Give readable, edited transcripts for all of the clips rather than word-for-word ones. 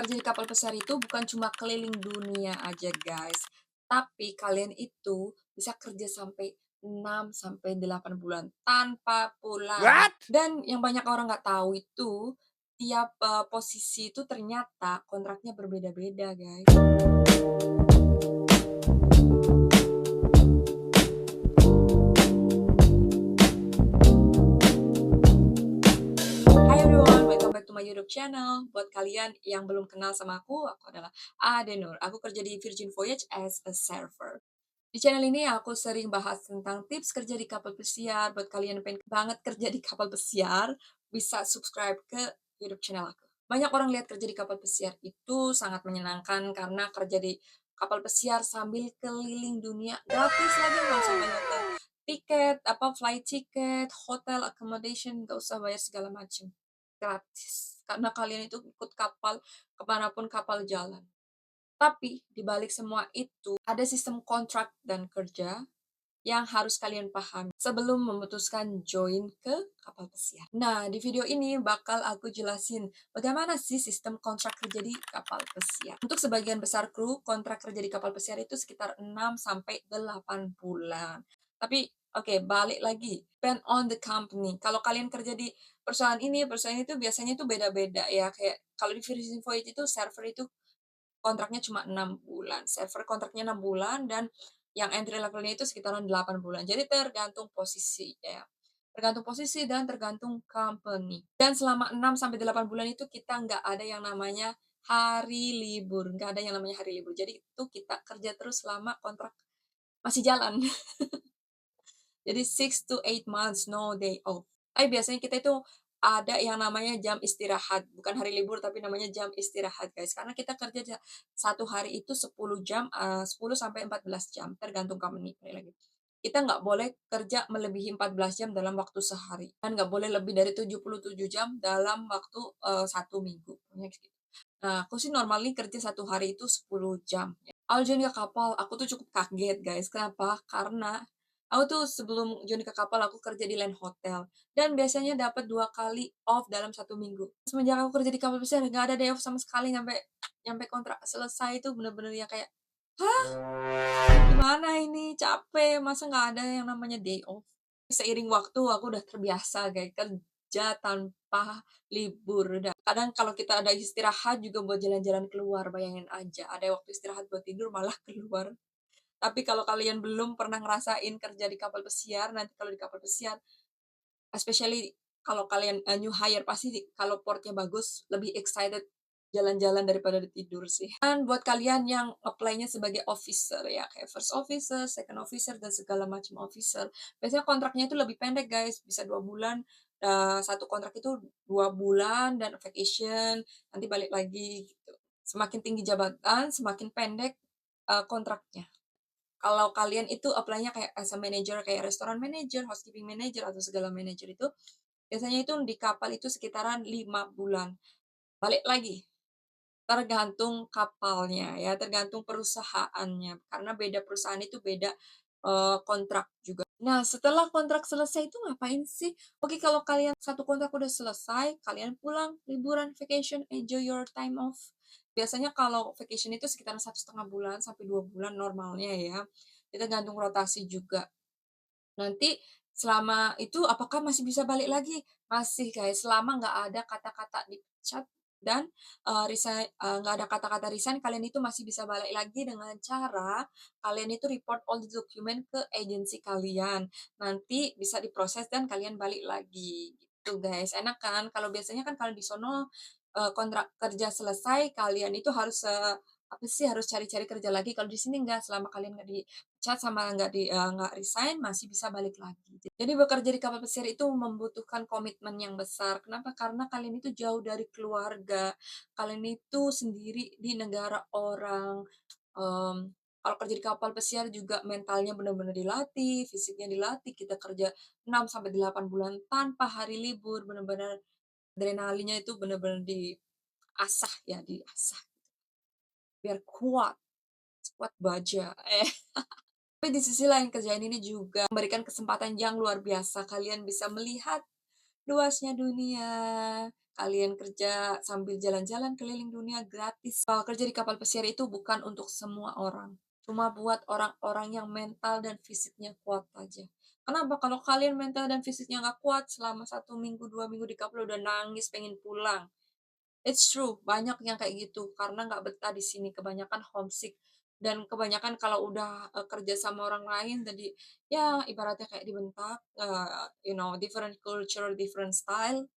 Kerja di kapal pesiar itu bukan cuma keliling dunia aja, guys. Tapi kalian itu bisa kerja sampai 6 sampai 8 bulan tanpa pulang. What? Dan yang banyak orang nggak tahu itu, tiap, posisi itu ternyata kontraknya berbeda-beda, guys. Hai everyone, welcome back to my YouTube channel. Buat kalian yang belum kenal sama aku adalah Adenur. Aku kerja di Virgin Voyage as a server. Di channel ini aku sering bahas tentang tips kerja di kapal pesiar. Buat kalian yang pengen banget kerja di kapal pesiar, bisa subscribe ke YouTube channel aku. Banyak orang lihat kerja di kapal pesiar itu sangat menyenangkan karena kerja di kapal pesiar sambil keliling dunia gratis lagi, nggak usah bayar tiket, flight ticket, hotel accommodation, nggak usah bayar segala macam. Gratis. Karena kalian itu ikut kapal kemanapun kapal jalan. Tapi di balik semua itu, ada sistem kontrak dan kerja yang harus kalian pahami sebelum memutuskan join ke kapal pesiar. Nah, di video ini bakal aku jelasin bagaimana sih sistem kontrak kerja di kapal pesiar. Untuk sebagian besar kru, kontrak kerja di kapal pesiar itu sekitar 6 sampai 8 bulan. Tapi oke, balik lagi. Depend on the company. Kalau kalian kerja di perusahaan itu biasanya itu beda-beda ya. Kayak kalau di Virgin Voyage itu server itu kontraknya cuma 6 bulan. Server kontraknya 6 bulan dan yang entry levelnya itu sekitaran 8 bulan. Jadi tergantung posisi ya. Tergantung posisi dan tergantung company. Dan selama 6 sampai 8 bulan itu kita nggak ada yang namanya hari libur. Nggak ada yang namanya hari libur. Jadi itu kita kerja terus selama kontrak masih jalan. Jadi 6 to 8 months, no day off. Tapi biasanya kita itu ada yang namanya jam istirahat. Bukan hari libur, tapi namanya jam istirahat, guys. Karena kita kerja satu hari itu 10 jam, 10 sampai 14 jam, tergantung company. Lagi. Kita nggak boleh kerja melebihi 14 jam dalam waktu sehari. Dan nggak boleh lebih dari 77 jam dalam waktu 1 minggu. Gitu. Nah, aku sih normalnya kerja satu hari itu 10 jam. Awal join ke kapal, aku tuh cukup kaget, guys. Kenapa? Karena aku tuh sebelum join ke kapal, aku kerja di land hotel. Dan biasanya dapat 2 kali off dalam 1 minggu. Semenjak aku kerja di kapal besar, nggak ada day off sama sekali. Nyampe kontrak selesai itu bener-bener ya kayak, hah? Gimana ini? Capek, masa nggak ada yang namanya day off? Seiring waktu aku udah terbiasa kayak kerja tanpa libur. Dan kadang kalau kita ada istirahat juga buat jalan-jalan keluar, bayangin aja. Ada waktu istirahat buat tidur malah keluar. Tapi kalau kalian belum pernah ngerasain kerja di kapal pesiar, nanti kalau di kapal pesiar, especially kalau kalian new hire, pasti kalau portnya bagus, lebih excited jalan-jalan daripada tidur sih. Dan buat kalian yang apply-nya sebagai officer ya, kayak first officer, second officer, dan segala macam officer, biasanya kontraknya itu lebih pendek, guys. Bisa 2 bulan, satu kontrak itu 2 bulan, dan vacation, nanti balik lagi gitu. Semakin tinggi jabatan, semakin pendek kontraknya. Kalau kalian itu apply-nya kayak as a manager, kayak restoran manager, housekeeping manager, atau segala manager itu, biasanya itu di kapal itu sekitaran 5 bulan. Balik lagi, tergantung kapalnya ya, tergantung perusahaannya, karena beda perusahaan itu beda, kontrak juga. Nah, setelah kontrak selesai itu ngapain sih? Oke, kalau kalian satu kontrak udah selesai, kalian pulang, liburan, vacation, enjoy your time off. Biasanya kalau vacation itu sekitar 1,5 bulan sampai 2 bulan normalnya ya. Itu tergantung rotasi juga. Nanti selama itu apakah masih bisa balik lagi? Masih, guys, selama nggak ada kata-kata dipecat dan, nggak ada kata-kata resign, kalian itu masih bisa balik lagi dengan cara kalian itu report all the document ke agensi kalian. Nanti bisa diproses dan kalian balik lagi, gitu, guys. Enak kan? Kalau biasanya kan kalau di sono, kontrak kerja selesai, kalian itu harus, apa sih, harus cari-cari kerja lagi. Kalau di sini enggak, selama kalian nggak dipecat sama nggak resign, masih bisa balik lagi. Jadi bekerja di kapal pesiar itu membutuhkan komitmen yang besar. Kenapa? Karena kalian itu jauh dari keluarga, kalian itu sendiri di negara orang. Mmm, kalau kerja di kapal pesiar juga mentalnya benar-benar dilatih, fisiknya dilatih, kita kerja 6 sampai 8 bulan tanpa hari libur, benar-benar adrenalinnya itu benar-benar diasah ya, diasah biar kuat, sekuat baja. Tapi di sisi lain kerjaan ini juga memberikan kesempatan yang luar biasa. Kalian bisa melihat luasnya dunia, kalian kerja sambil jalan-jalan keliling dunia gratis. Kerja di kapal pesiar itu bukan untuk semua orang, cuma buat orang-orang yang mental dan fisiknya kuat aja. Kenapa? Kalau kalian mental dan fisiknya nggak kuat selama 1 minggu, 2 minggu di kapal udah nangis pengen pulang. It's true, banyak yang kayak gitu, karena nggak betah di sini, kebanyakan homesick. Dan kebanyakan kalau udah, kerja sama orang lain jadi, ya ibaratnya kayak dibentak, different culture, different style,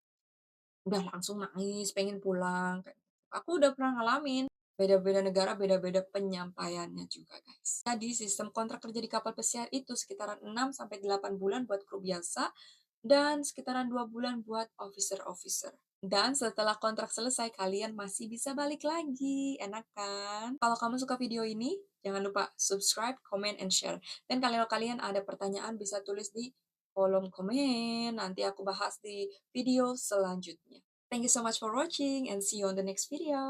udah langsung nangis, pengen pulang, kayak gitu. Aku udah pernah ngalamin, beda-beda negara, beda-beda penyampaiannya juga, guys. Jadi sistem kontrak kerja di kapal pesiar itu sekitaran 6 sampai 8 bulan buat kru biasa, dan sekitaran 2 bulan buat officer-officer. Dan setelah kontrak selesai, kalian masih bisa balik lagi. Enak kan? Kalau kamu suka video ini, jangan lupa subscribe, comment, and share. Dan kalau kalian ada pertanyaan, bisa tulis di kolom komen. Nanti aku bahas di video selanjutnya. Thank you so much for watching and see you on the next video.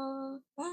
Bye!